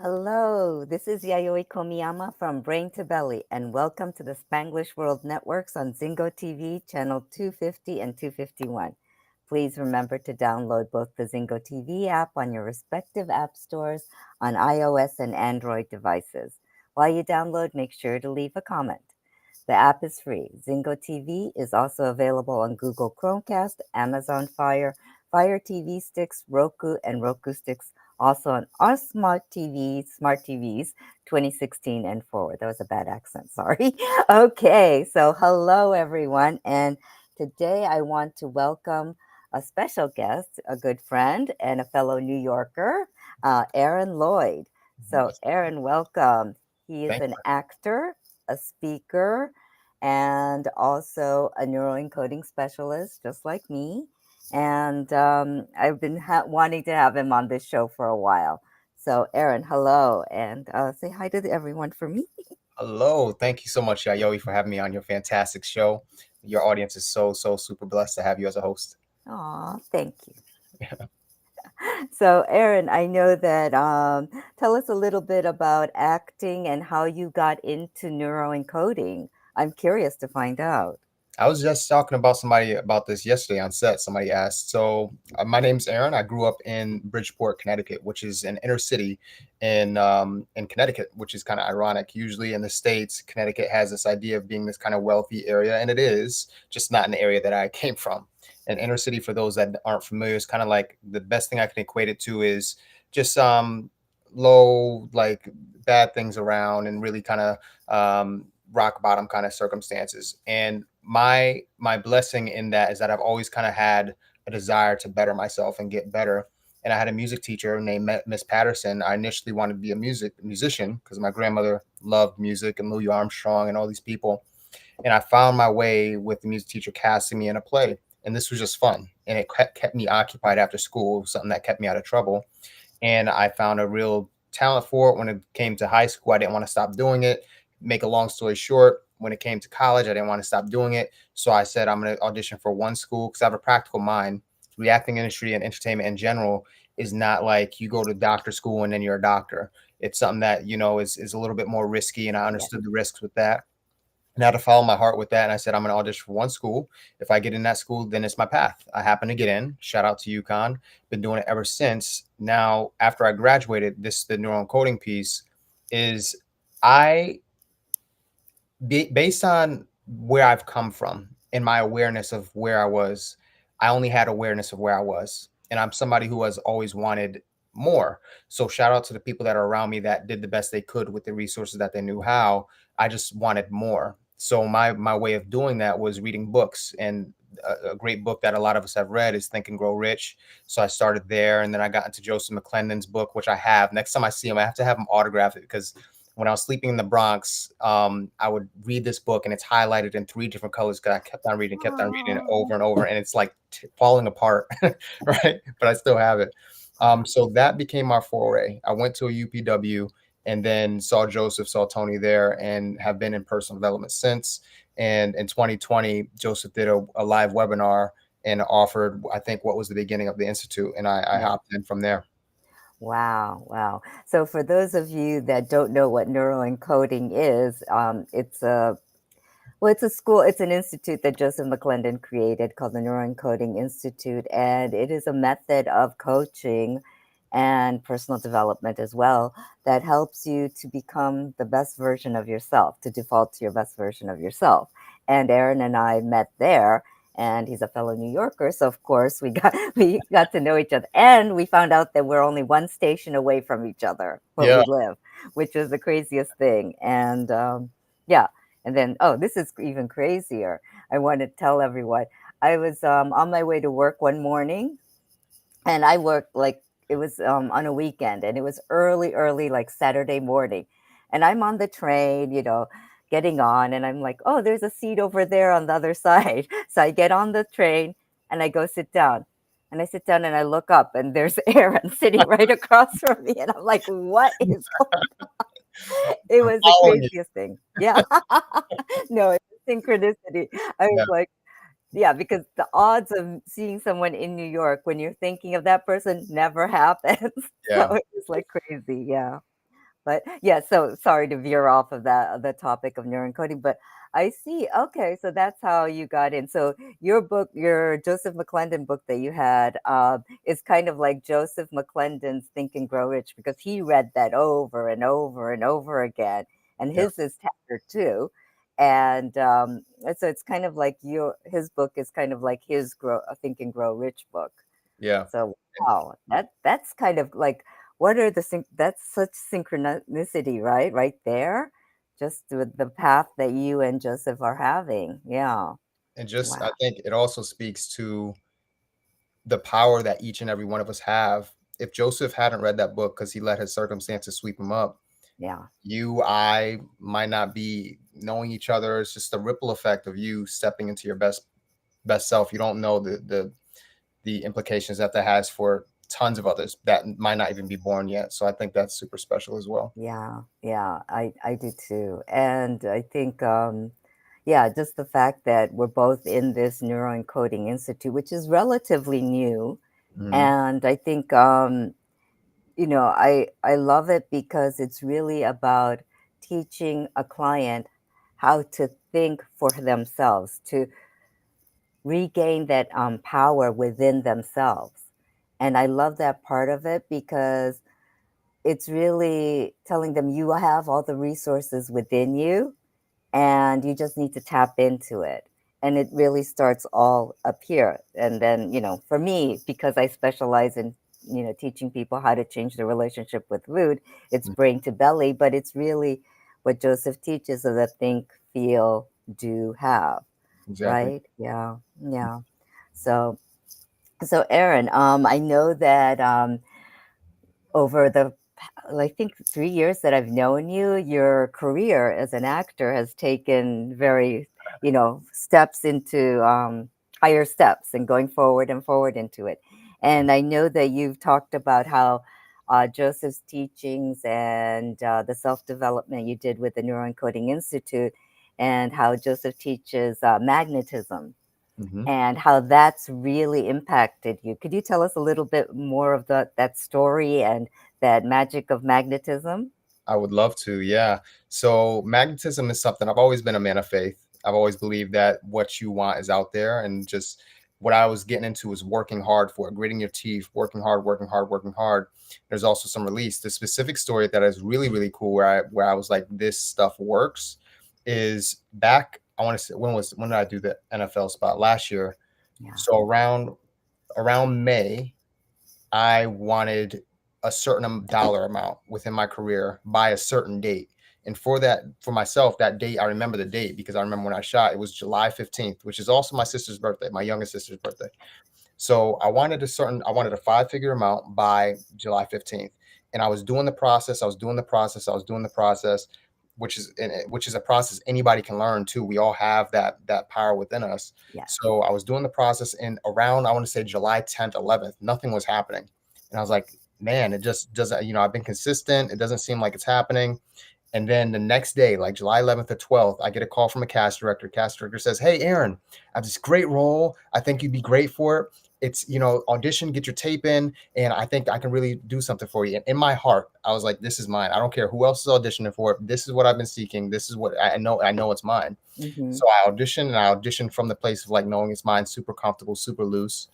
Hello, this is Yayoi Komiyama from Brain to Belly, and welcome to the Spanglish World Networks on Zingo TV, channel 250 and 251. Please remember to download both the Zingo TV app on your respective app stores on iOS and Android devices. While you download, make sure to leave a comment. The app is free. Zingo TV is also available on Google Chromecast, Amazon Fire, Fire TV sticks, Roku, and Roku sticks, also on our smart TVs 2016 and forward. That was a bad accent, sorry. Okay, so hello everyone. And today I want to welcome a special guest, a good friend, and a fellow New Yorker, Aaron Lloyd. So, Aaron, welcome. He is Thank an actor, a speaker, and also a neuroencoding specialist, just like me. And I've been wanting to have him on this show for a while. So, Aaron, hello, and say hi to everyone for me. Hello. Thank you so much, Yayoi, for having me on your fantastic show. Your audience is so super blessed to have you as a host. Aw, thank you. So, Aaron, I know that. Tell us a little bit about acting and how you got into neuroencoding. I'm curious to find out. I was just talking about somebody about this yesterday on set. Somebody asked. My name's Aaron. I grew up in Bridgeport, Connecticut, which is an inner city in Connecticut, which is kind of ironic. Usually in the States, Connecticut has this idea of being this kind of wealthy area, and it is, just not in the area that I came from. An inner city, for those that aren't familiar, is kind of like the best thing I can equate it to is just low, like bad things around, and really kind of rock bottom kind of circumstances. And my blessing in that is that I've always kind of had a desire to better myself and get better. And I had a music teacher named Miss Patterson. I initially wanted to be a musician because my grandmother loved music and Louis Armstrong and all these people. And I found my way with the music teacher casting me in a play. And this was just fun. And it kept me occupied after school, something that kept me out of trouble. And I found a real talent for it. When it came to high school, I didn't want to stop doing it. Make a long story short, when it came to college, I didn't want to stop doing it. So I said, I'm going to audition for one school because I have a practical mind. The acting industry and entertainment in general is not like you go to doctor school and then you're a doctor. It's something that, is a little bit more risky. And I Yeah. understood the risks with that. And I had to follow my heart with that. And I said, I'm going to audition for one school. If I get in that school, then it's my path. I happen to get in. Shout out to UConn. Been doing it ever since. Now, after I graduated, the neuroencoding piece is I, based on where I've come from and my awareness of where I was, I only had awareness of where I was. And I'm somebody who has always wanted more. So shout out to the people that are around me that did the best they could with the resources that they knew how. I just wanted more. So my way of doing that was reading books, and a great book that a lot of us have read is Think and Grow Rich. So I started there, and then I got into Joseph McClendon's book, which I have. Next time I see him, I have to have him autograph it because when I was sleeping in the Bronx, I would read this book and it's highlighted in 3 different colors because I kept on reading it over and over, and it's like falling apart, right? But I still have it. So that became my foray. I went to a UPW and then saw Joseph, saw Tony there, and have been in personal development since. And in 2020, Joseph did a live webinar and offered, I think, what was the beginning of the Institute. And I Yeah. hopped in from there. Wow, wow. So for those of you that don't know what neuroencoding is, it's a school, it's an institute that Joseph McClendon created called the Neuroencoding Institute, and it is a method of coaching and personal development as well that helps you to become the best version of yourself, to default to your best version of yourself. And Aaron and I met there, and he's a fellow New Yorker, so of course we got to know each other, and we found out that we're only one station away from each other where Yeah. we live, which is the craziest thing. And yeah, and then, oh, this is even crazier. I want to tell everyone. I was on my way to work one morning, and I worked like it was on a weekend, and it was early, like Saturday morning. And I'm on the train, getting on, and I'm like, oh, there's a seat over there on the other side. So I get on the train and I go sit down. And I sit down and I look up, and there's Aaron sitting right across from me. And I'm like, what is going on? It was the Following you. craziest thing. Yeah. No, it's synchronicity. I was Yeah. like, yeah, because the odds of seeing someone in New York when you're thinking of that person never happens. So Yeah. it was like crazy. Yeah. But yeah, so sorry to veer off of that the topic of neuroencoding, but I see. Okay, so that's how you got in. So your book, your Joseph McClendon book that you had, is kind of like Joseph McClendon's Think and Grow Rich because he read that over and over and over again, and Yeah, his is tattered too. And so it's kind of like your his book is kind of like his Think and Grow Rich book. yeah. So And, wow, that's kind of like what are that's such synchronicity, right? Right there, just with the path that you and Joseph are having. Yeah. and just I Wow. think it also speaks to the power that each and every one of us have. If Joseph hadn't read that book because he let his circumstances sweep him up, Yeah. you, I might not be knowing each other. It's just a ripple effect of you stepping into your best self. You don't know the implications that has for tons of others that might not even be born yet. So I think that's super special as well. Yeah. Yeah. I do too. And I think yeah, just the fact that we're both in this Neuroencoding Institute, which is relatively new. Mhm. And I think I love it because it's really about teaching a client how to think for themselves, to regain that power within themselves. And I love that part of it because it's really telling them you have all the resources within you and you just need to tap into it. And it really starts all up here. And then, for me, because I specialize in, teaching people how to change their relationship with food, it's Mhm. brain to belly, but it's really what Joseph teaches of the think, feel, do, have, Exactly. right? Yeah, yeah. So, so Aaron, I know that over I think 3 years that I've known you, your career as an actor has taken very, steps into higher steps and going forward and forward into it. And I know that you've talked about how Joseph's teachings and the self development you did with the Neuroencoding Institute, and how Joseph teaches magnetism Mhm. and how that's really impacted you. Could you tell us a little bit more of that story and that magic of magnetism? I would love to. Yeah. So magnetism is something I've always been a man of faith. I've always believed that what you want is out there, and just what I was getting into was working hard for it, gritting your teeth, working hard, working hard, working hard. There's also some release. The specific story that is really, really cool where I was like, this stuff works is back. I want to say when did I do the NFL spot last year? Yeah. So around May, I wanted a certain dollar amount within my career by a certain date. And for that, for myself, that date, I remember the date because I remember when I shot, it was July 15th, which is also my sister's birthday, my youngest sister's birthday. So I wanted a five-figure amount by July 15th. And I was doing the process, I was doing the process, I was doing the process, which is a process anybody can learn too. We all have that power within us. Yes. So I was doing the process, and around, I want to say July 10th, 11th, nothing was happening. And I was like, man, it just doesn't, I've been consistent. It doesn't seem like it's happening. And then the next day, like July 11th or 12th, I get a call from a cast director. Cast director says, "Hey, Aaron, I have this great role. I think you'd be great for it. It's, audition, get your tape in, and I think I can really do something for you." And in my heart, I was like, this is mine. I don't care who else is auditioning for it. This is what I've been seeking. This is what I know. I know it's mine. Hmm. So I auditioned from the place of like knowing it's mine, super comfortable, super loose.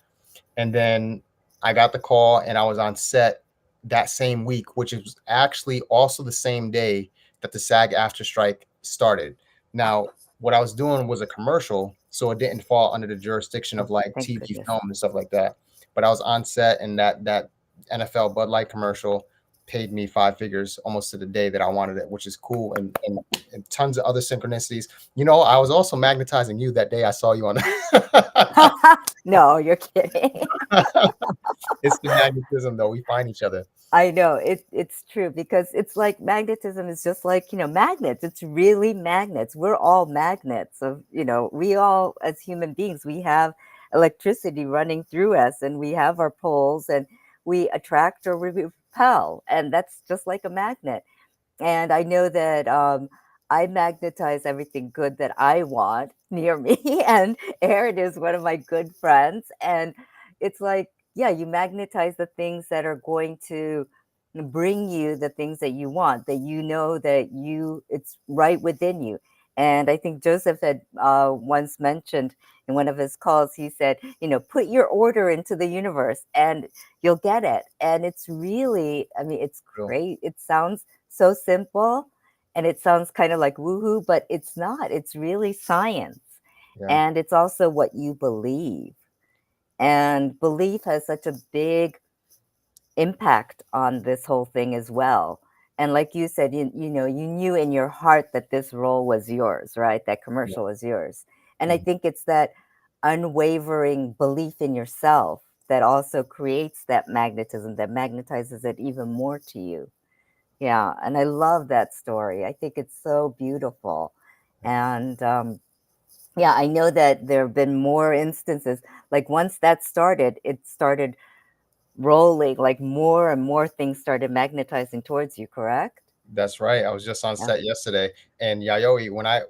And then I got the call and I was on set that same week, which was actually also the same day that the SAG after strike started. Now, what I was doing was a commercial, so it didn't fall under the jurisdiction Oh, of like thank TV goodness. film and stuff like that. But I was on set, and that NFL Bud Light commercial paid me five figures almost to the day that I wanted it, which is cool, and tons of other synchronicities. I was also magnetizing you that day I saw you on. No, you're kidding. It's the magnetism, though. We find each other. I know it's true because it's like magnetism is just like, magnets. It's really magnets. We're all magnets we all as human beings, we have electricity running through us and we have our poles and we attract or we repel. And that's just like a magnet. And I know that I magnetize everything good that I want near me. And Aaron is one of my good friends. And it's like, yeah, you magnetize the things that are going to bring you the things that you want, that you know that it's right within you. And I think Joseph had once mentioned in one of his calls, he said, put your order into the universe and you'll get it. And it's really, I mean, it's Real. great. It sounds so simple and it sounds kind of like woohoo, but it's not. It's really science. Yeah. And it's also what you believe. And belief has such a big impact on this whole thing as well. And like you said, you knew in your heart that this role was yours, right? That Yeah. commercial was yours. And I Mhm. think it's that unwavering belief in yourself that also creates that magnetism, that magnetizes it even more to you. Yeah. And I love that story. I think it's so beautiful. And yeah, I know that there have been more instances. Like once that started, it started rolling, like more and more things started magnetizing towards you, correct? That's right. I was just on Yeah. set yesterday, and Yayoi, when I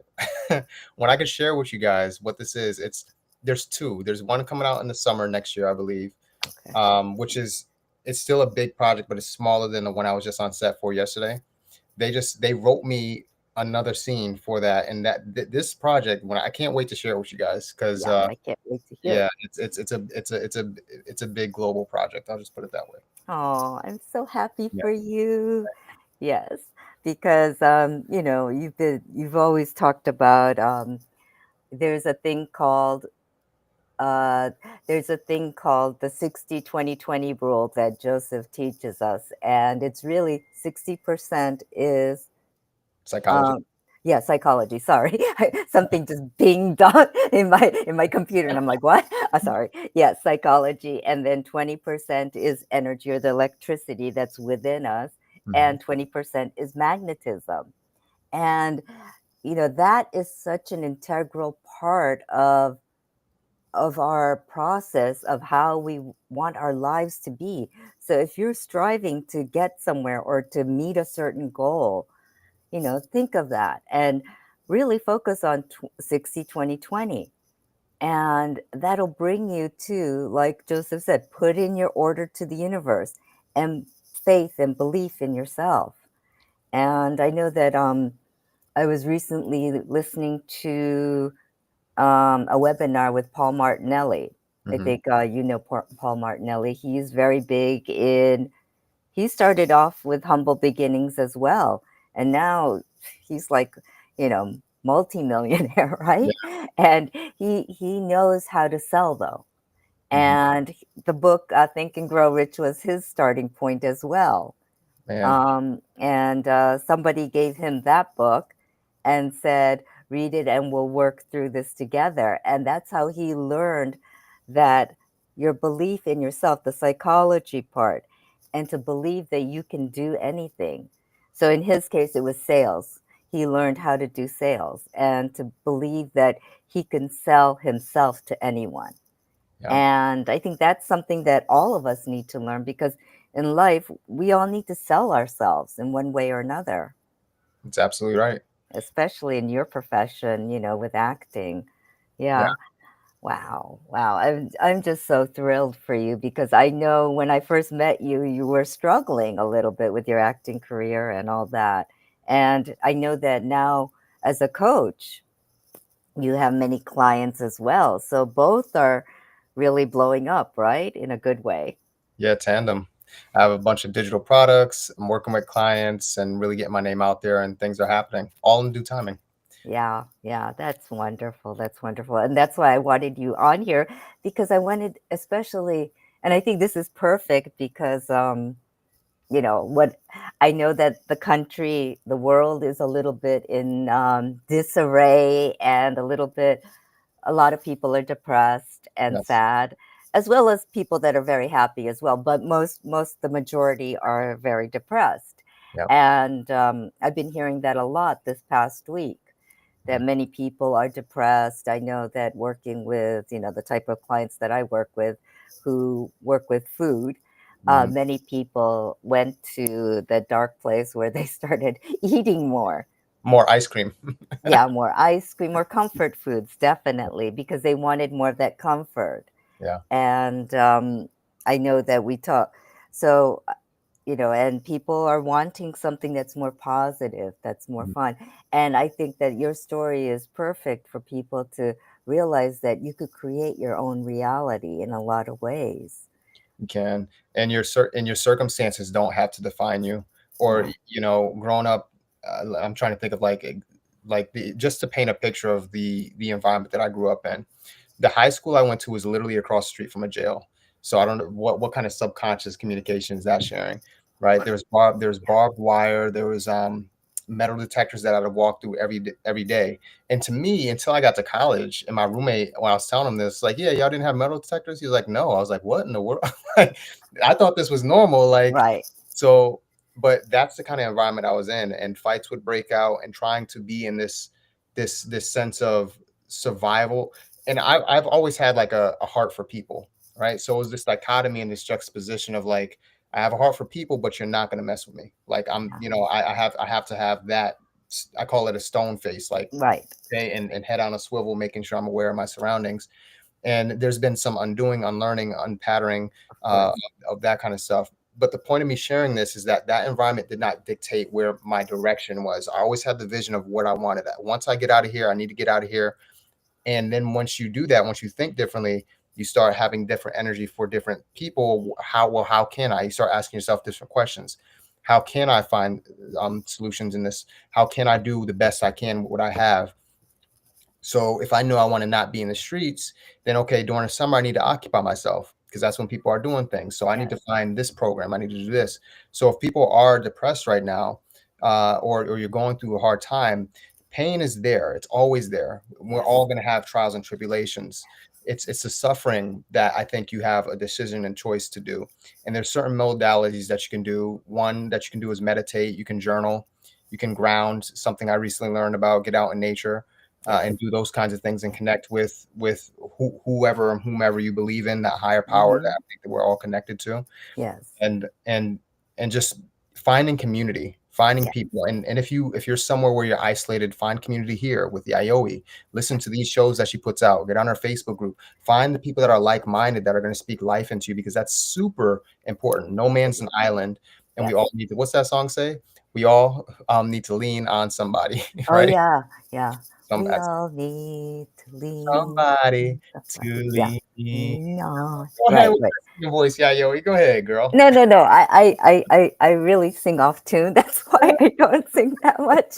when I could share with you guys what this is, there's two. There's one coming out in the summer next year, I believe, Okay. which is it's still a big project, but it's smaller than the one I was just on set for yesterday. They wrote me another scene for that, and this project, when I can't wait to share it with you guys, because Yeah, I can't wait to hear yeah, it. it's a big global project. I'll just put it that way. Oh, I'm so happy Yeah. for you. Yes, because you've always talked about there's a thing called uh there's a thing called the 60-20-20 rule that Joseph teaches us, and it's really 60% is Psychology. Um, yeah, psychology. Sorry, something just pinged on in my computer, and I'm like, "What?" Sorry. Yeah, psychology, and then 20% is energy or the electricity that's within us, Mhm. and 20% is magnetism. And that is such an integral part of our process of how we want our lives to be. So if you're striving to get somewhere or to meet a certain goal, think of that and really focus on 60-20-20. And that'll bring you to, like Joseph said, put in your order to the universe and faith and belief in yourself. And I know that I was recently listening to a webinar with Paul Martinelli. I Mhm. think Paul Martinelli. He's very big in he started off with humble beginnings as well, and now he's like, multimillionaire, Yeah, right? And he knows how to sell though. mhm. And the book Think and Grow Rich was his starting point as well. Man, And somebody gave him that book and said, read it and we'll work through this together. And that's how he learned that your belief in yourself, the psychology part, and to believe that you can do anything. So in his case, it was sales. He learned how to do sales and to believe that he can sell himself to anyone. yeah, And I think that's something that all of us need to learn because in life, we all need to sell ourselves in one way or another, it's absolutely right. especially in your profession, with acting. Yeah, Yeah. Wow. Wow. I'm just so thrilled for you because I know when I first met you, you were struggling a little bit with your acting career and all that. And I know that now as a coach, you have many clients as well. So both are really blowing up, right? In a good way. yeah, tandem. I have a bunch of digital products. I'm working with clients and really getting my name out there, and things are happening all in due timing. Yeah, yeah, that's wonderful. That's wonderful. And that's why I wanted you on here because I wanted especially and I think this is perfect because what I know that the country, the world is a little bit in disarray and a lot of people are depressed and Yes. sad, as well as people that are very happy as well. But the majority are very depressed. Yeah. And I've been hearing that a lot this past week, that Mhm. many people are depressed. I know that working with, the type of clients that I work with who work with food, Mhm. many people went to the dark place where they started eating more. More ice cream. Yeah, more ice cream, more comfort foods, definitely, because they wanted more of that comfort. Yeah. And I know that we talk. So and people are wanting something that's more positive, that's more Mhm. fun. And I think that your story is perfect for people to realize that you could create your own reality in a lot of ways. You can, and your circumstances don't have to define you. Or, Yeah. growing up, I'm trying to think of just to paint a picture of the environment that I grew up in. The high school I went to was literally across the street from a jail. So I don't know what kind of subconscious communication is that sharing, right? There's barbed wire, there was metal detectors that I had to walk through every day. And to me, until I got to college, and my roommate, when I was telling him this, like, yeah, y'all didn't have metal detectors. He was like, no. I was like, what in the world? Like, I thought this was normal. Like, Right. so, but that's the kind of environment I was in, and fights would break out, and trying to be in this sense of survival. And I've always had like a heart for people, right? So it was this dichotomy and this juxtaposition of like, I have a heart for people, but you're not going to mess with me. Like, Yeah. I have to have that. I call it a stone face, like, Right. okay, and head on a swivel, making sure I'm aware of my surroundings. And there's been some undoing, unlearning, unpatterning Of uh, course. of that kind of stuff. But the point of me sharing this is that that environment did not dictate where my direction was. I always had the vision of what I wanted. Once I get out of here, I need to get out of here. And then once you do that, once you think differently, you start having different energy for different people. How can I? You start asking yourself different questions. How can I find solutions in this? How can I do the best I can with what I have? So if I know I want to not be in the streets, then okay, during the summer I need to occupy myself because that's when people are doing things. So I need to Yes. find this program. I need to do this. So if people are depressed right now, or you're going through a hard time, pain is there. It's always there. We're Yes. all going to have trials and tribulations. It's a suffering that I think you have a decision and choice to do. And there's certain modalities that you can do. One that you can do is meditate. You can journal. You can ground. Something I recently learned about. Get out in nature Yes. and do those kinds of things and connect with whoever and whomever you believe in, that higher power that Hmm. I think that we're all connected to, Yes. and just finding community, finding Yes. people. And if you're somewhere where you're isolated, find community here with the Yayoi. Listen to these shows that she puts out. Get on her Facebook group. Find the people that are like-minded, that are going to speak life into you, because that's super important. No man's an island, and we Yes. all need to. What's that song say? We all need to lean on somebody, Oh right? yeah. Yeah. Some We all need to lean. somebody That's right. to Yeah. lean. Lean on. Go ahead Right. with Right. that singing voice, yeah, yo. Go ahead, girl. No, no, no. I really sing off tune. That's why I don't sing that much.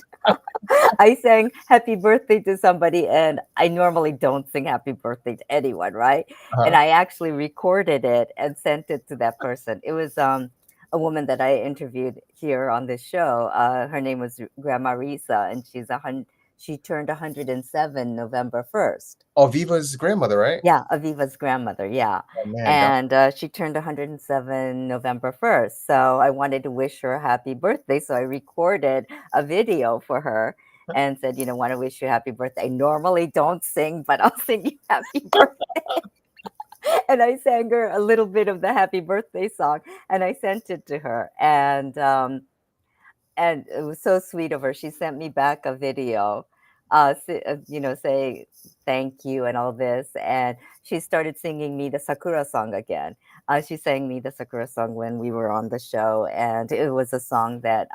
I sang happy birthday to somebody, and I normally don't sing happy birthday to anyone, right? And Uh-huh. I actually recorded it and sent it to that person. It was a woman that I interviewed here on this show. Her name was Grandma Risa, and she turned 107 November 1st. Oh, Viva's grandmother, right? Yeah, Aviva's grandmother, yeah. Oh man, And she turned 107 November 1st. So I wanted to wish her a happy birthday. So I recorded a video for her and said, want to wish you a happy birthday. I normally don't sing, but I'll sing you happy birthday. And I sang her a little bit of the happy birthday song and I sent it to her. And it was so sweet of her. She sent me back a video, saying thank you and all this. And she started singing me the Sakura song again. She sang me the Sakura song when we were on the show, and it was a song that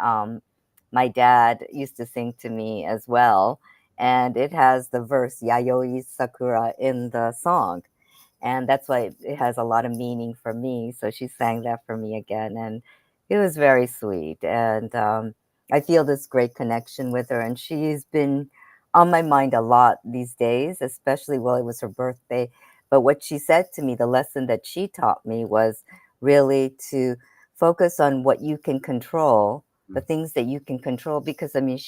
my dad used to sing to me as well. And it has the verse Yayoi Sakura in the song, and that's why it has a lot of meaning for me. So she sang that for me again, and it was very sweet. And I feel this great connection with her, and she's been on my mind a lot these days, especially while it was her birthday. But what she said to me, the lesson that she taught me was really to focus on what you can control, the things that you can control, because I mean,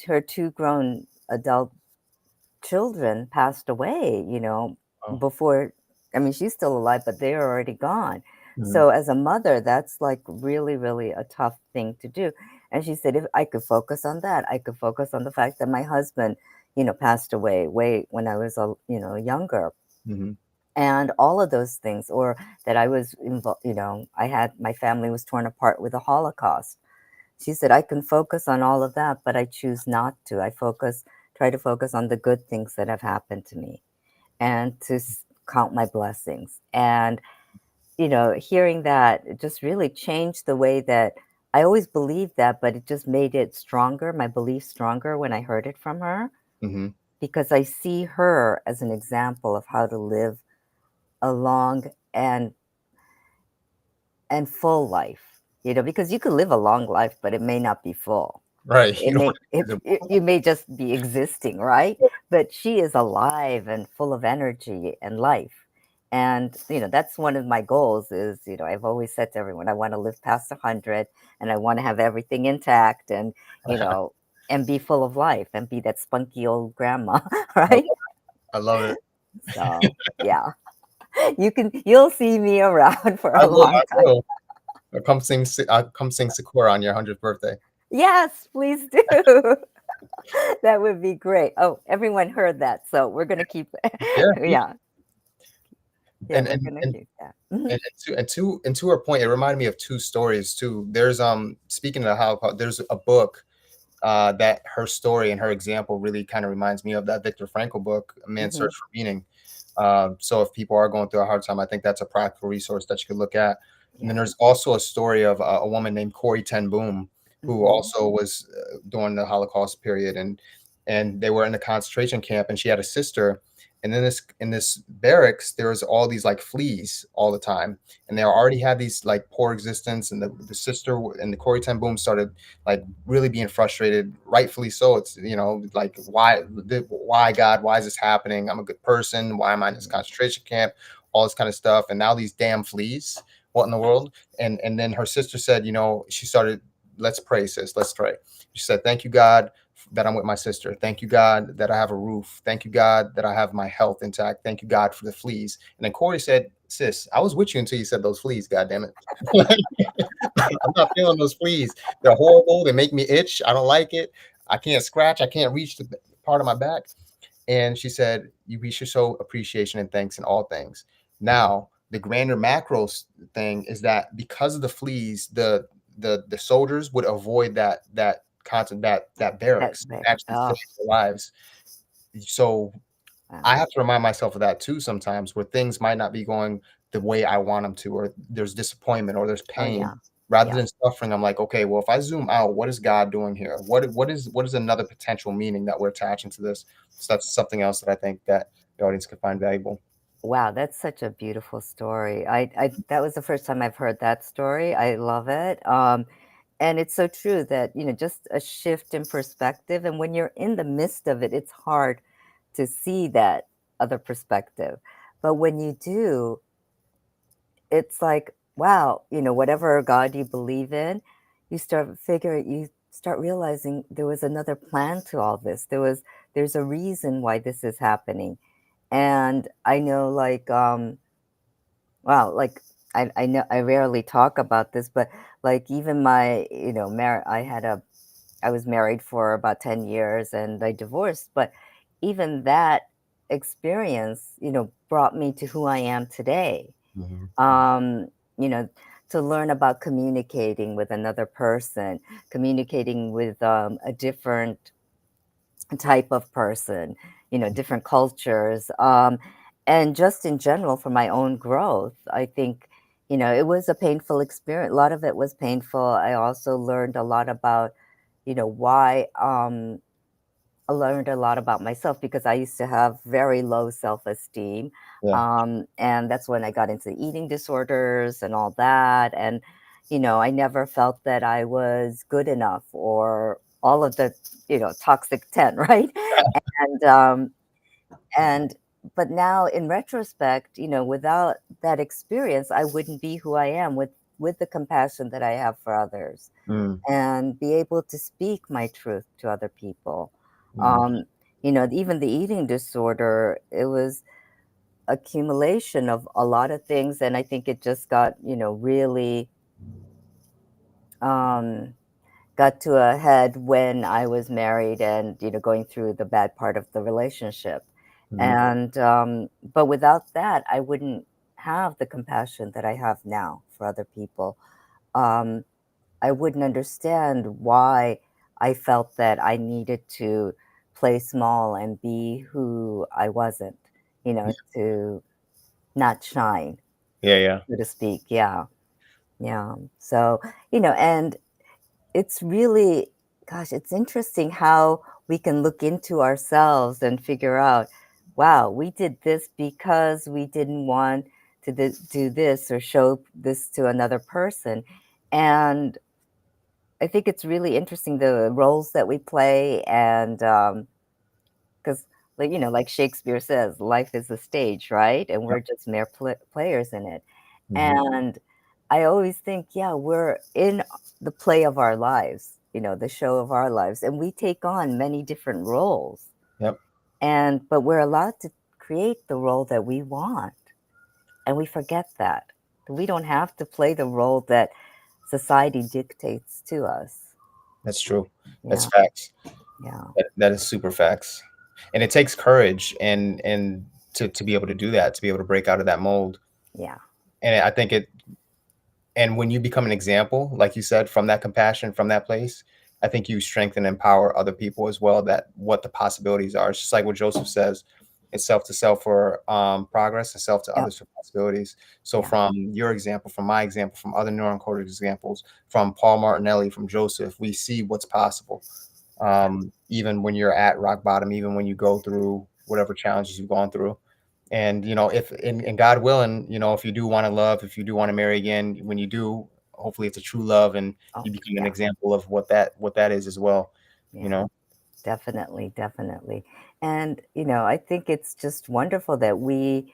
her two grown adult children passed away, oh. before. I mean, she's still alive, but they're already gone. Mhm. So as a mother, that's like really, really a tough thing to do. And she said, if I could focus on that, I could focus on the fact that my husband, passed away way when I was, younger, Mhm. and all of those things, or that I was involved, I had my family was torn apart with the Holocaust. She said, I can focus on all of that, but I choose not to. Try to focus on the good things that have happened to me and to count my blessings. And, hearing that, it just really changed the way that I always believed that, but it just made it stronger, my belief stronger when I heard it from her, Hmm. because I see her as an example of how to live a long and full life, because you could live a long life, but it may not be full. Right. You It don't may want to you may just be existing, right? But she is alive and full of energy and life. And, that's one of my goals is, I've always said to everyone, I want to live past 100 and I want to have everything intact and, and be full of life and be that spunky old grandma, right? I love it. So, yeah, you'll see me around for I a will. long I time. will. I'll come sing Sakura on your 100th birthday. Yes, please do. That would be great. Oh, everyone heard that, so we're gonna keep Yeah. yeah, yeah, And we're and gonna and keep that. Mhm, and to her point, it reminded me of two stories too. There's speaking of how there's a book that her story and her example really kind of reminds me of that Viktor Frankl book, A Man's mhm, Search for Meaning. So if people are going through a hard time, I think that's a practical resource that you could look at. And then yeah, there's also a story of a woman named Corrie Ten Boom, who mhm, also was during the Holocaust period, and they were in a concentration camp, and she had a sister. And then in this barracks, there was all these like fleas all the time, and they already had these like poor existence. And the sister and the Corrie Ten Boom started like really being frustrated, rightfully so. It's like why God, why is this happening? I'm a good person. Why am I in this mhm, concentration camp? All this kind of stuff. And now these damn fleas. What in the world? And then her sister said, she started, let's pray, sis. Let's pray. She said, thank you, God, that I'm with my sister. Thank you, God, that I have a roof. Thank you, God, that I have my health intact. Thank you, God, for the fleas. And then Corey said, sis, I was with you until you said those fleas, God damn it. I'm not feeling those fleas. They're horrible. They make me itch. I don't like it. I can't scratch. I can't reach the part of my back. And she said, we should show appreciation and thanks in all things. Now, the grander macro thing is that because of the fleas, the soldiers would avoid that content that that barracks bit. and actually Oh, save their lives. So I wow. have to remind myself of that too sometimes, where things might not be going the way I want them to, or there's disappointment or there's Oh, pain. yeah, Rather yeah. than suffering, I'm like, okay, well, if I zoom out, what is God doing here? What is another potential meaning that we're attaching to this? So that's something else that I think that the audience could find valuable. Wow, that's such a beautiful story. I that was the first time I've heard that story. I love it. And it's so true that, just a shift in perspective, and when you're in the midst of it, it's hard to see that other perspective. But when you do, it's like, wow, whatever God you believe in, you start realizing there was another plan to all this. There's a reason why this is happening. And I know, like, wow, like, I know I rarely talk about this, but like even my, I was married for about 10 years and I divorced, but even that experience, brought me to who I am today. Mhm. um, you know, to learn about communicating with another person, communicating with a different type of person, different cultures, and just in general for my own growth. I think, it was a painful experience. A lot of it was painful. I also learned a lot about, why. I learned a lot about myself because I used to have very low self-esteem. Yeah. And that's when I got into eating disorders and all that. And, I never felt that I was good enough or all of the, toxic 10, right? And, and, but now in retrospect, without that experience, I wouldn't be who I am with the compassion that I have for others Mm, and be able to speak my truth to other people. mm, Um, even the eating disorder, it was accumulation of a lot of things, and I think it just got, really um, got to a head when I was married and, going through the bad part of the relationship. mhm. And but without that, I wouldn't have the compassion that I have now for other people. Um, I wouldn't understand why I felt that I needed to play small and be who I wasn't, Yeah. to not shine. Yeah. so to speak. Yeah. Yeah. So, and it's really, gosh, it's interesting how we can look into ourselves and figure out, wow, we did this because we didn't want to do this or show this to another person. And I think it's really interesting the roles that we play, and because, like Shakespeare says, life is a stage, right? And Yep. we're just mere players in it. Hmm. And I always think, yeah, we're in the play of our lives, the show of our lives, and we take on many different roles. Yep. But we're allowed to create the role that we want, and we forget that. We don't have to play the role that society dictates to us. That's true. That's Yeah, facts. yeah, That is super facts. And it takes courage and to be able to do that, to be able to break out of that mold. yeah, And I think and when you become an example, like you said, from that compassion, from that place, I think you strengthen and empower other people as well, that what the possibilities are. It's just like what Joseph says, it's self to self for progress and self to yep, others for possibilities. So yeah, from your example, from my example, from other neuroencoded examples, from Paul Martinelli, from Joseph, we see what's possible. yeah. Even when you're at rock bottom, even when you go through whatever challenges you've gone through. And if and God willing, if you do want to love, if you do want to marry again, when you do, hopefully it's a true love, and Oh, you become an yeah, example of what that is as well. You yeah. know, Definitely, definitely. And, I think it's just wonderful that we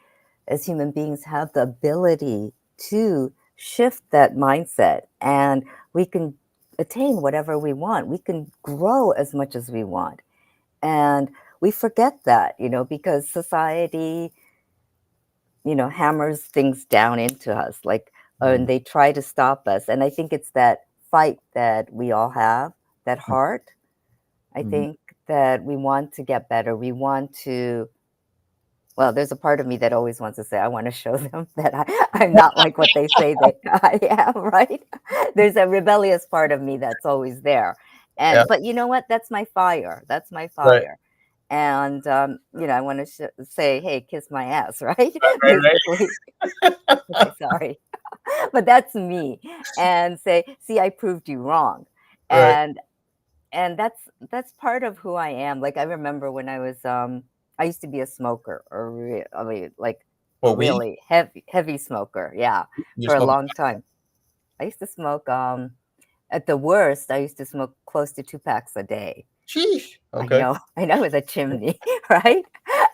as human beings have the ability to shift that mindset, and we can attain whatever we want. We can grow as much as we want. And we forget that, because society, hammers things down into us, like, and Mhm. they try to stop us. And I think it's that fight that we all have, that heart. I Mhm. think that we want to get better. We want to, well, there's a part of me that always wants to say, I want to show them that I'm not like what they say that I am, right? There's a rebellious part of me that's always there. Yeah, But you know what? That's my fire. That's my right, fire. And, I want to say, hey, kiss my ass, right? right, Basically. Okay, sorry. But that's me. And say, see, I proved you wrong. right, And that's part of who I am. Like, I remember when I used to be a smoker, or I mean, like, a well, we really heavy smoker, yeah, you're for a smoking. long time. I used to smoke, at the worst, I used to smoke close to 2 packs a day. Sheesh. I Okay. know, I know, it was a chimney, right?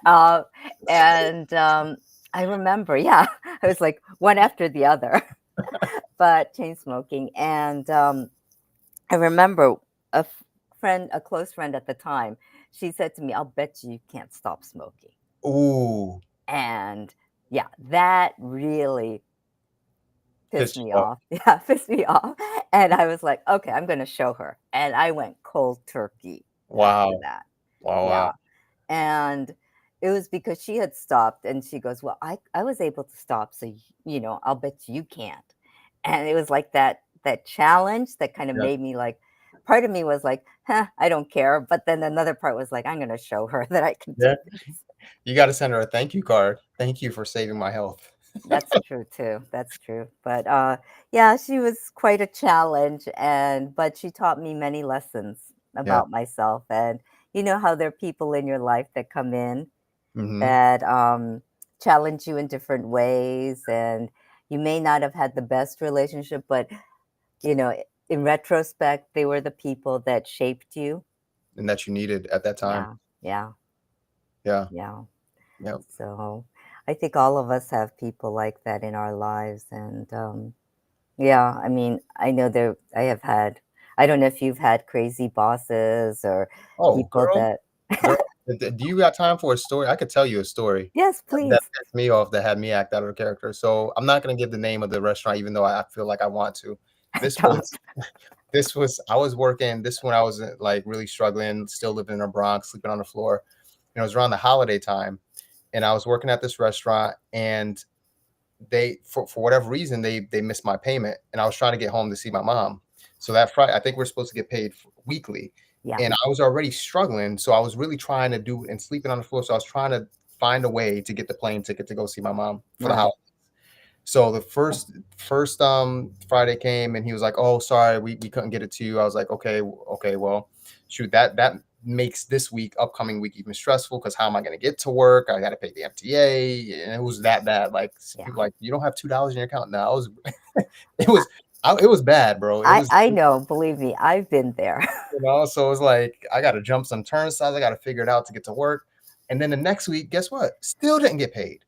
Uh, and, I remember, yeah, it was like one after the other, but chain smoking. And, I remember a close friend at the time, she said to me, "I'll bet you can't stop smoking." Ooh, And yeah, that really pissed pissed me you off. off. Yeah, pissed me off. And I was like, okay, I'm going to show her. And I went cold turkey after Wow, that. wow, wow. Yeah. And it was because she had stopped, and she goes, well, I was able to stop. So, I'll bet you can't. And it was like that challenge that kind of Yeah, made me like, part of me was like, huh, I don't care. But then another part was like, I'm going to show her that I can do yeah. this. You got to send her a thank you card. Thank you for saving my health. That's true too. That's true. But yeah, she was quite a challenge, but she taught me many lessons Yeah. about myself. And you know how there are people in your life that come in Hmm. that challenge you in different ways, and you may not have had the best relationship, but you know, in retrospect, they were the people that shaped you. And that you needed at that time. Yeah, yeah, Yeah. yeah. Yeah. So I think all of us have people like that in our lives. And yeah, I mean, I know I have had, I don't know if you've had crazy bosses or Oh, people girl, that, girl, do you got time for a story? I could tell you a story yes, that please. pissed me off, that had me act out of character. So I'm not gonna give the name of the restaurant, even though I feel like I want to. This Don't. was this was I was working this when I was like really struggling, still living in the Bronx, sleeping on the floor. And it was around the holiday time, and I was working at this restaurant, and they for whatever reason they missed my payment, and I was trying to get home to see my mom. So that Friday, I think we're supposed to get paid weekly, Yeah, and I was already struggling, so I was really trying to do and sleeping on the floor. So I was trying to find a way to get the plane ticket to go see my mom for the right. house. So the first Friday came and he was like, "Oh, sorry, we couldn't get it to you." I was like, "Okay, well, shoot, that makes this upcoming week even stressful because how am I going to get to work? I got to pay the MTA, and it was that bad. Like Yeah. people like, you don't have $2 in your account now. It was it was bad, bro. It was, I know, believe me, I've been there. so it was like I got to jump some turnstiles. I got to figure it out to get to work, and then the next week, guess what? Still didn't get paid.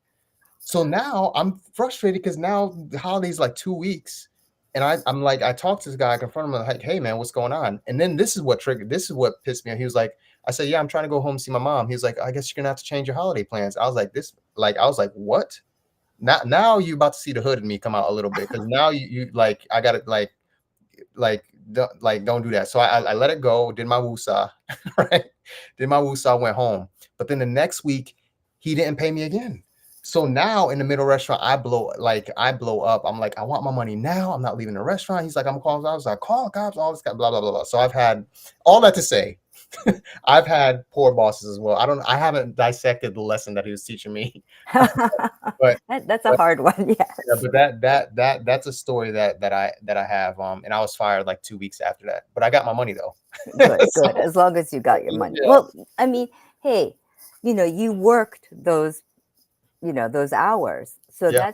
So now I'm frustrated because now the holiday's like 2 weeks. And I'm like, I talked to this guy, I confront him, I'm like, hey man, what's going on? And then this is what pissed me off. He was like, I said, yeah, I'm trying to go home and see my mom. He was like, I guess you're gonna have to change your holiday plans. I was like, what? Now you about to see the hood in me come out a little bit because now you like I got it don't do that. So I let it go, did my woosah, right? Did my woosah, went home. But then the next week, he didn't pay me again. So now in the middle restaurant, I blow up. I'm like, I want my money now. I'm not leaving the restaurant. He's like, I'm calling. I was like, call cops, all this blah blah blah blah. So I've had all that to say. I've had poor bosses as well. I haven't dissected the lesson that he was teaching me, but That's a hard one, yeah, yes. but that's a story that I have. And I was fired like 2 weeks after that. But I got my money though. Good, good. So As long as you got your money. yeah, Well, I mean, hey, you worked those, those hours. So yeah,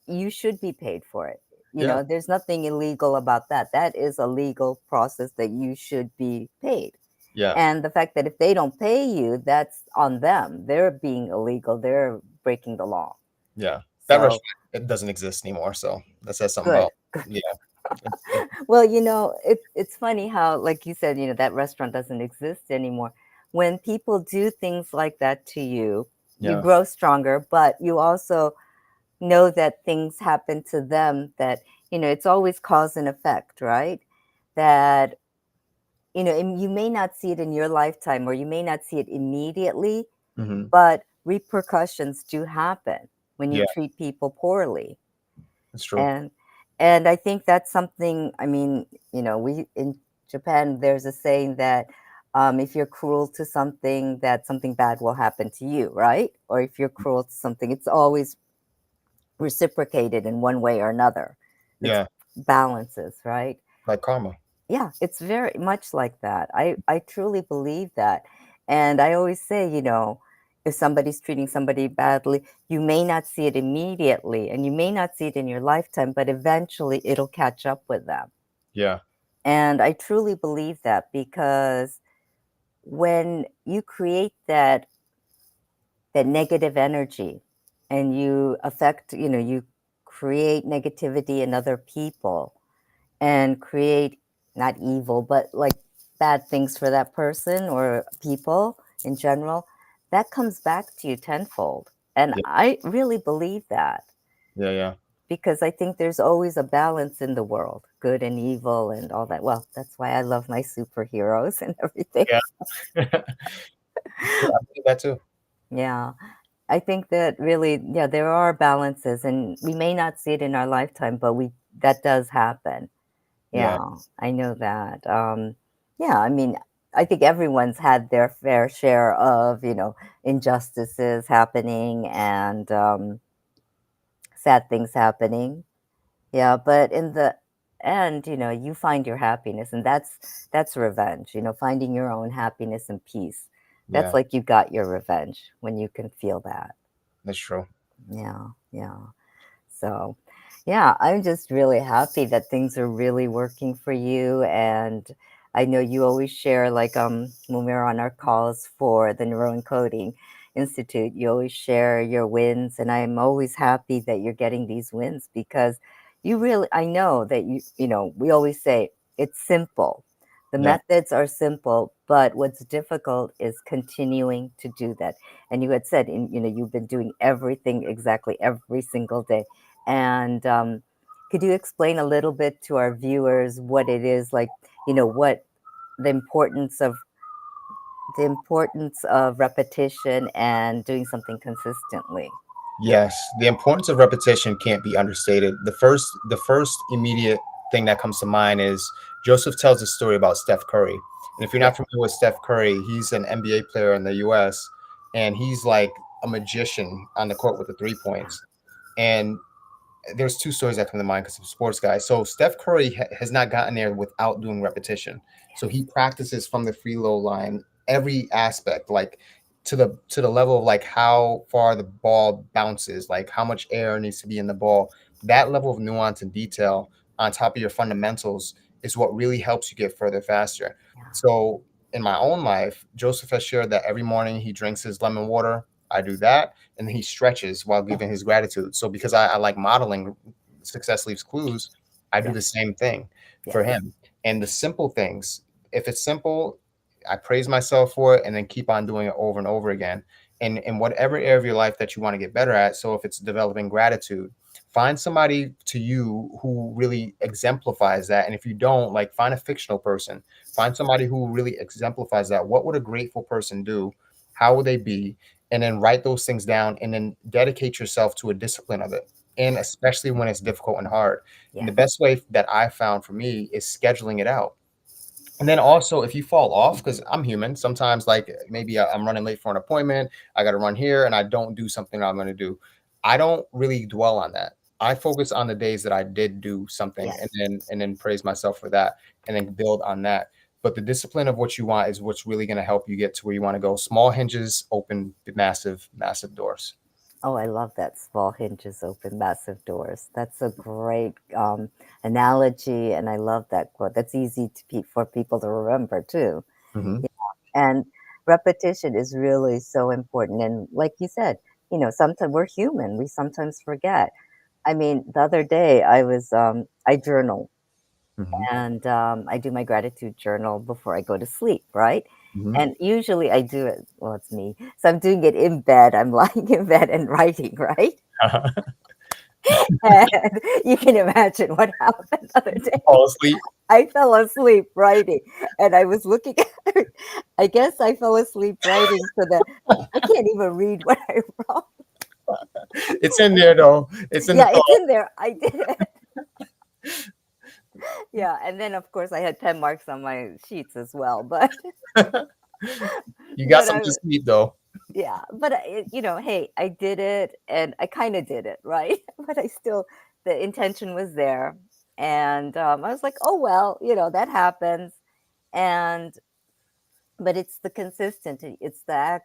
you should be paid for it. yeah, There's nothing illegal about that. That is a legal process that you should be paid. yeah, And the fact that if they don't pay you, that's on them. They're being illegal. They're breaking the law. yeah. That So restaurant, it doesn't exist anymore. So that says something good. about, yeah, it- Well, it's funny how, like you said, that restaurant doesn't exist anymore. When people do things like that to you, you yeah, grow stronger, but you also know that things happen to them that, it's always cause and effect, right? That, and you may not see it in your lifetime or you may not see it immediately, hmm, but repercussions do happen when you yeah, treat people poorly. it's true. and and I think that's something. I mean, we in Japan, there's a saying that if you're cruel to something, that something bad will happen to you, right? Or if you're cruel to something, it's always reciprocated in one way or another. It's Yeah, balances, right? like karma. Yeah, it's very much like that. I truly believe that. And I always say, if somebody's treating somebody badly, you may not see it immediately and you may not see it in your lifetime, but eventually it'll catch up with them. Yeah, And I truly believe that because when you create that negative energy and you affect, you create negativity in other people and create not evil, but like bad things for that person or people in general, that comes back to you tenfold. And yeah, I really believe that yeah, yeah, because I think there's always a balance in the world, good and evil and all that. Well, that's why I love my superheroes and everything. yeah. It's true. I believe that too. Yeah. I think that really, yeah, there are balances and we may not see it in our lifetime, but that does happen. Yeah, Yeah, I know that. Yeah, I mean, I think everyone's had their fair share of, injustices happening and sad things happening. Yeah, but in the end, you find your happiness, and that's revenge. Finding your own happiness and peace. That's yeah, like you got your revenge when you can feel that. that's true. Yeah, yeah. So, yeah, I'm just really happy that things are really working for you. And I know you always share, like, when we're on our calls for the Neuroencoding Institute, you always share your wins. And I'm always happy that you're getting these wins because I know that we always say it's simple. The Yeah, methods are simple, but what's difficult is continuing to do that. And you had said, you've been doing everything exactly every single day. And could you explain a little bit to our viewers what it is like, what the importance of repetition and doing something consistently? yes. The importance of repetition can't be understated. The first immediate thing that comes to mind is Joseph tells a story about Steph Curry. And if you're Yeah. not familiar with Steph Curry, he's an NBA player in the US, and he's like a magician on the court with the 3 points. And there's two stories that come to mind because I'm a sports guy. So Steph Curry has not gotten there without doing repetition. So he practices from the free throw line every aspect, like to the level of like how far the ball bounces, like how much air needs to be in the ball. That level of nuance and detail on top of your fundamentals is what really helps you get further faster. Yeah. So in my own life, Joseph has shared that every morning he drinks his lemon water. I do that, and then he stretches while giving his gratitude. So because I like modeling success leaves clues, I do Yes. the same thing for Yes. him. And the simple things, if it's simple, I praise myself for it and then keep on doing it over and over again. And in whatever area of your life that you want to get better at. So if it's developing gratitude, find somebody to you who really exemplifies that. And if you don't, like, find a fictional person, find somebody who really exemplifies that. What would a grateful person do? How would they be? And then write those things down and then dedicate yourself to a discipline of it. And especially when it's difficult and hard. And Yeah. the best way that I found for me is scheduling it out. And then also, if you fall off, because I'm human, sometimes like maybe I'm running late for an appointment, I got to run here, and I don't do something I'm going to do. I don't really dwell on that. I focus on the days that I did do something, Yes. and then praise myself for that, and then build on that. But the discipline of what you want is what's really going to help you get to where you want to go. Small hinges open massive, massive doors. Oh, I love that. Small hinges open massive doors. That's a great analogy, and I love that quote. That's easy for people to remember too. Mm-hmm. Yeah. And repetition is really so important. And like you said, sometimes we're human. We sometimes forget. I mean, the other day I journal, Mm-hmm. and I do my gratitude journal before I go to sleep, right? Mm-hmm. And usually I do it, well, it's me. So I'm doing it in bed. I'm lying in bed and writing, right? And you can imagine what happened the other day. Fall asleep. I fell asleep writing, and I was looking at it. I guess I fell asleep writing so that I can't even read what I wrote. It's in there though. It's in the Yeah, it's thought. in there. I did it. Yeah, and then of course I had 10 marks on my sheets as well, but You got but something I to sleep though. yeah, but hey, I did it, and I kind of did it, right? But I still, the intention was there, and I was like, oh well, that happens, and but it's the consistency, it's the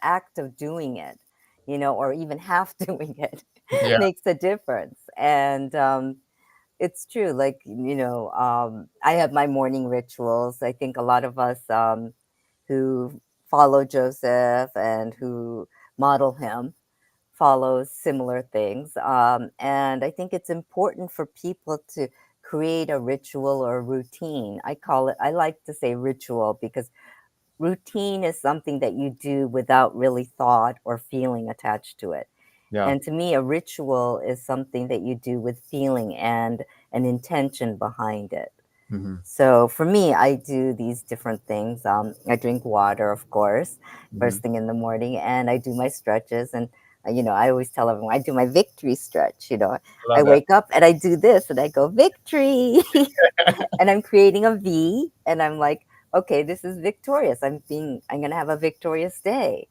act of doing it, or even half doing it Yeah. makes a difference, and it's true. Like, I have my morning rituals. I think a lot of us who follow Joseph and who model him follows similar things. And I think it's important for people to create a ritual or a routine. I like to say ritual because routine is something that you do without really thought or feeling attached to it. Yeah. And to me, a ritual is something that you do with feeling and an intention behind it. Mm-hmm. So for me, I do these different things. I drink water, of course, Mm-hmm. first thing in the morning, and I do my stretches. And I always tell everyone I do my victory stretch. I I love that. wake up and I do this, and I go victory, and I'm creating a V, and I'm like, okay, this is victorious. I'm gonna have a victorious day,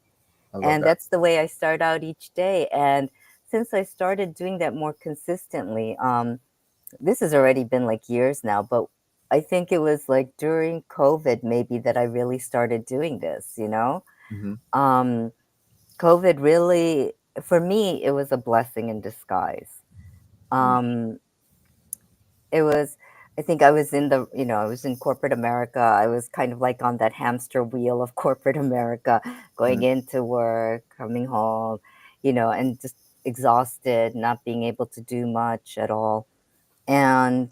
I love and that. that's the way I start out each day. And since I started doing that more consistently, this has already been like years now, but I think it was like during COVID maybe that I really started doing this. Mm-hmm. Um, COVID really, for me, it was a blessing in disguise. Mm-hmm. Um, it was, I think I was in corporate America. I was kind of like on that hamster wheel of corporate America, going into work, coming home, and just exhausted, not being able to do much at all. And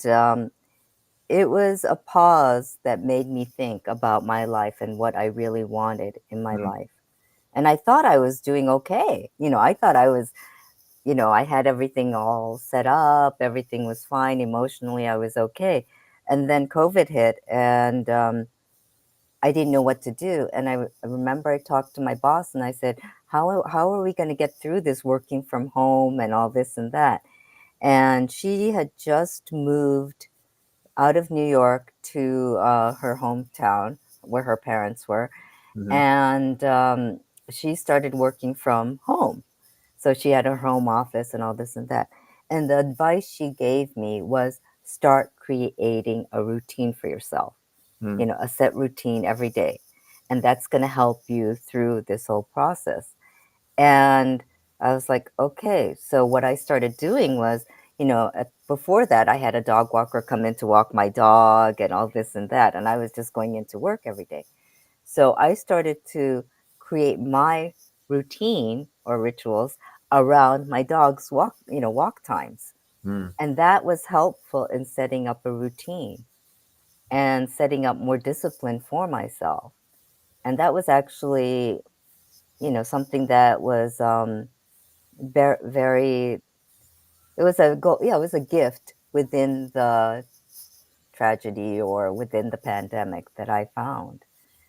it was a pause that made me think about my life and what I really wanted in my Mm-hmm. life. And I thought I was doing okay. I thought I had everything all set up, everything was fine. Emotionally, I was okay. And then COVID hit, and I didn't know what to do. And I remember I talked to my boss and I said, how are we going to get through this working from home and all this and that? And she had just moved out of New York to her hometown where her parents were. Mm-hmm. And she started working from home. So she had her home office and all this and that. And the advice she gave me was start creating a routine for yourself, Mm. a set routine every day. And that's going to help you through this whole process. And I was like, okay. So what I started doing was, before that, I had a dog walker come in to walk my dog and all this and that. And I was just going into work every day. So I started to create my routine or rituals around my dog's walk times. Mm. And that was helpful in setting up a routine and setting up more discipline for myself. And that was actually, something that was very, very, it was a goal. Yeah, it was a gift within the tragedy or within the pandemic that I found.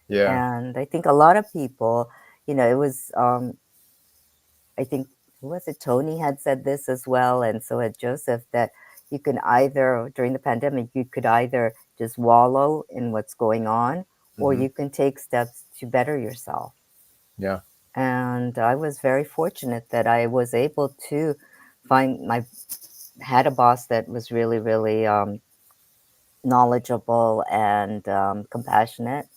Yeah. And I think a lot of people, it was, I think, who was it? Tony had said this as well. And so had Joseph, that you can either, during the pandemic, you could either just wallow in what's going on, or Hmm. you can take steps to better yourself. Yeah. And I was very fortunate that I was able to had a boss that was really, really knowledgeable and compassionate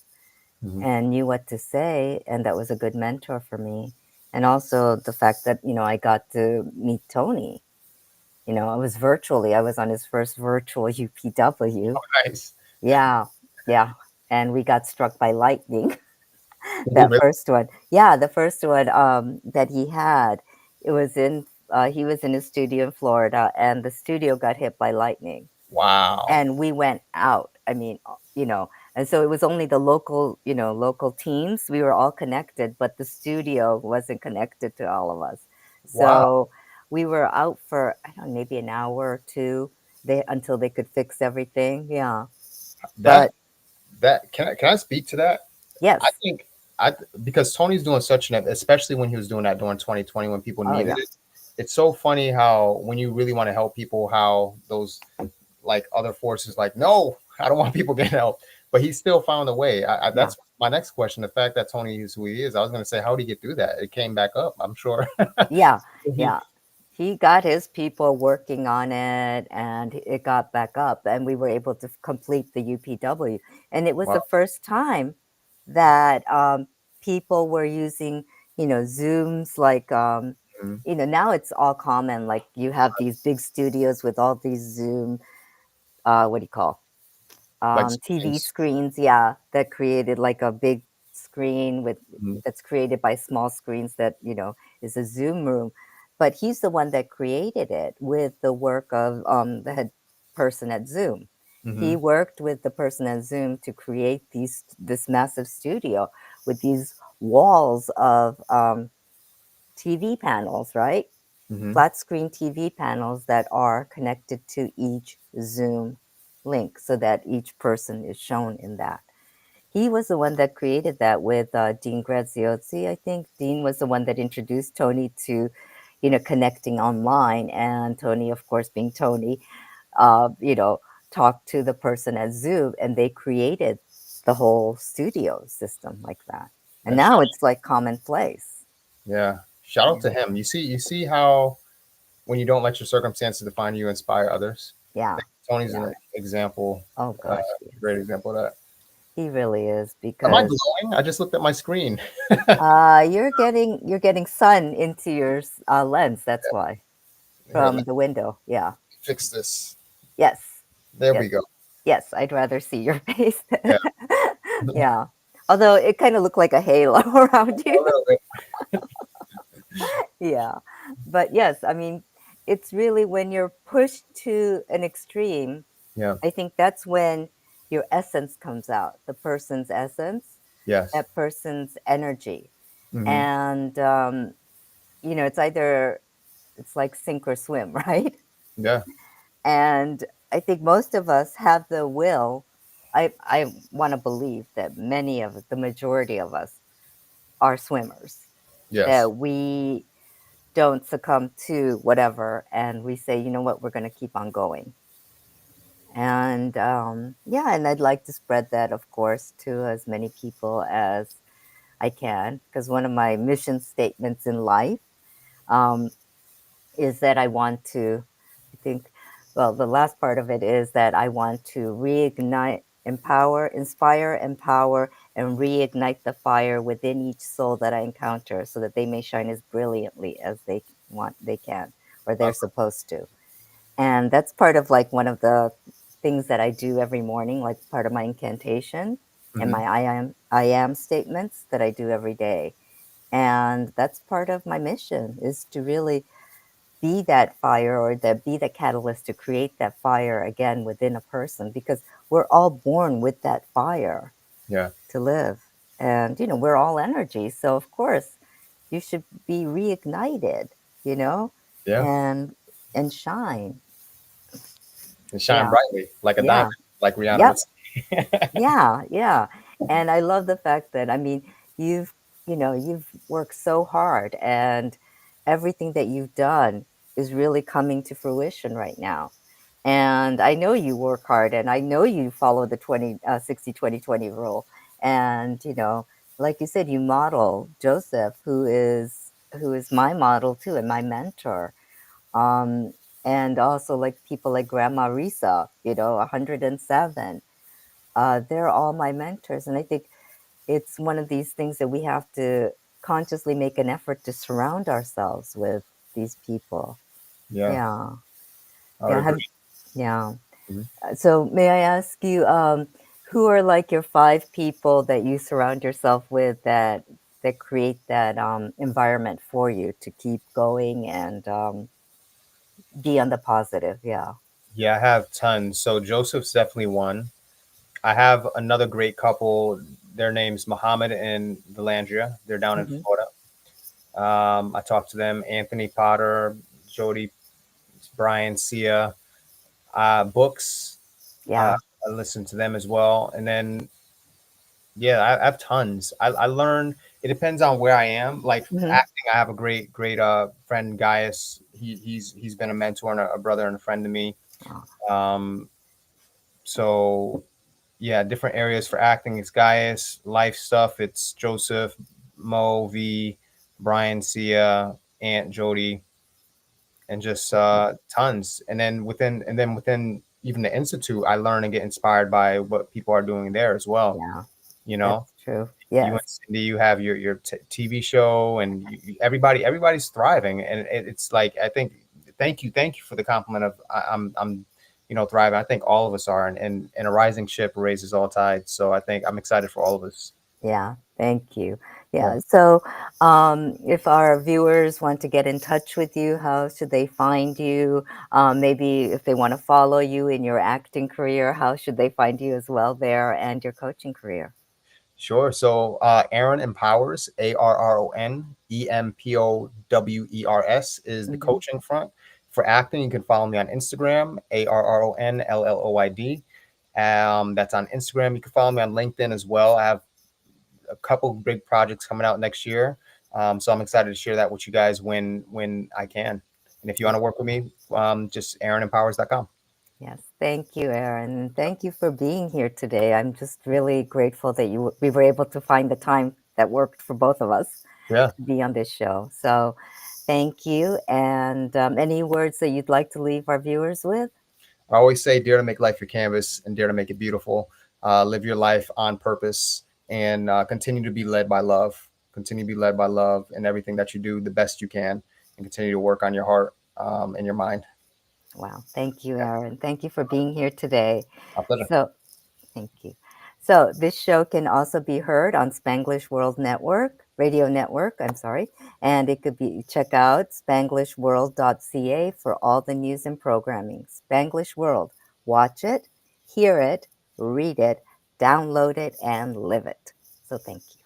Hmm. and knew what to say. And that was a good mentor for me. And also the fact that, I got to meet Tony. I was I was on his first virtual UPW. Nice. Yeah, yeah. And we got struck by lightning. Oh, That really? first one. Yeah, the first one that he had, it was he was in his studio in Florida, and the studio got hit by lightning. Wow. And we went out. I mean, and so it was only the local teams. We were all connected, but the studio wasn't connected to all of us. Wow. So we were out for, I don't know, maybe an hour or two until they could fix everything. Yeah. That But can I speak to that? I yes. think I because Tony's doing such an, especially when he was doing that during 2020 when people Oh, needed yeah. it. It's so funny how when you really want to help people, how those like other forces like, no, I don't want people getting help, but he still found a way. Yeah. That's my next question. The fact that Tony is who he is, I was going to say, how did he get through that? It came back up, I'm sure. Yeah. he, Yeah. He got his people working on it and it got back up, and we were able to complete the UPW. And it was wow. the first time that people were using, Zooms like, Mhm. now it's all common. Like you have these big studios with all these Zoom, what do you call, Like TV screens. screens, yeah, that created like a big screen Mhm. that's created by small screens that, is a Zoom room. But he's the one that created it with the work of the head person at Zoom. He Mhm. worked with the person at Zoom to create this massive studio with these walls of TV panels, right? Mhm. Flat screen TV panels that are connected to each Zoom link so that each person is shown in that. He was the one that created that with Dean Graziosi. I think Dean was the one that introduced Tony to, connecting online. And Tony, of course, being Tony, uh, you know, talked to the person at Zoom and they created the whole studio system like that. And And now it's like commonplace. yeah, shout out Yeah. to him. You see how when you don't let your circumstances define you, inspire others. Yeah. Tony's Yeah. an example, Oh uh, gosh, yes. great example of that. He really is Am I because glowing? I just looked at my screen. you're getting sun into your lens. That's why Here, from let the window. Yeah. me fix this. Yes. There Yes. we go. Yes. I'd rather see your face. Yeah, Yeah. Although it kind of looked like a halo around a you. little bit. Yeah. But yes, I mean, it's really when you're pushed to an extreme, Yeah. I think that's when your essence comes out, the person's essence, Yes. that person's energy. Hmm. And, it's like sink or swim, right? Yeah. And I think most of us have the will. I want to believe that the majority of us are swimmers, Yes. that we don't succumb to whatever and we say, you know what, we're going to keep on going. And yeah, and I'd like to spread that, of course, to as many people as I can, because one of my mission statements in life um, is that I want to I think, well, the last part of it is that I want to reignite, empower, inspire, empower, and reignite the fire within each soul that I encounter so that they may shine as brilliantly as they can, or they're supposed to. And that's part of like one of the things that I do every morning, like part of my incantation and Mhm. my I am statements that I do every day. And that's part of my mission, is to really be that fire, or be the catalyst to create that fire again within a person, because we're all born with that fire Yeah. to live. And, we're all energy. So, of course, you should be reignited, you know, Yeah. and shine. And shine Yeah. brightly like a diamond, Yeah. like Rihanna would Yep. say. Yeah, yeah. And I love the fact that, I mean, you've, you've worked so hard, and everything that you've done is really coming to fruition right now. And I know you work hard, and I know you follow the 60-20-20 rule. And, like you said, you model Joseph, who is my model too, and my mentor. Um, and also like people like Grandma Risa, 107. They're all my mentors. And I think it's one of these things that we have to consciously make an effort to surround ourselves with these people. Yeah, Yeah. I would Yeah. agree. Yeah. Mhm. So may I ask you, who are like your 5 people that you surround yourself with that create that environment for you to keep going and be on the positive? Yeah. Yeah, I have tons. So Joseph's definitely one. I have another great couple. Their name's Muhammad and Delandria. They're down in Hmm. Florida. I talked to them. Anthony Potter, Jody, Brian, Sia. Books. Uh, Yeah. I listen to them as well. And then, yeah, I have tons. I learn. It depends on where I am. Like Hmm. acting, I have a great friend, Gaius. He's been a mentor and a brother and a friend to me. Oh, Um, so yeah, different areas for acting. It's Gaius. Life stuff. It's Joseph, Mo, V, Brian, Sia, Aunt Jody, and just tons. And then within even the institute, I learn and get inspired by what people are doing there as well. yeah. You That's know, true. you and Yes. Cindy, you have your TV show, and everybody's thriving, and it's like I think thank you for the compliment of I'm thriving. I think all of us are, and a rising ship raises all tides. So I think I'm excited for all of us. Yeah, thank you. Yeah. Yeah, so if our viewers want to get in touch with you, how should they find you? Maybe if they want to follow you in your acting career, how should they find you as well there, and your coaching career? Sure. So Arron Empowers, ARRON EMPOWERS is the Hmm. coaching front. For acting, you can follow me on Instagram, ARRONLLOYD. That's on Instagram. You can follow me on LinkedIn as well. I have a couple big projects coming out next year. So I'm excited to share that with you guys when I can. And if you want to work with me, just AarronEmpowers.com. Yes, thank you, Erin. And thank you for being here today. I'm just really grateful that we were able to find the time that worked for both of us Yeah. to be on this show. So thank you. And any words that you'd like to leave our viewers with? I always say, dare to make life your canvas and dare to make it beautiful. Live your life on purpose and continue to be led by love. Continue to be led by love in everything that you do, the best you can, and continue to work on your heart and your mind. Wow. Thank you, Yeah, Erin. Thank you for being here today. my pleasure. So, thank you. So, this show can also be heard on Spanglish World Network, Radio Network, I'm sorry, and it could be check out spanglishworld.ca for all the news and programming. Spanglish World. Watch it, hear it, read it, download it, and live it. So, thank you.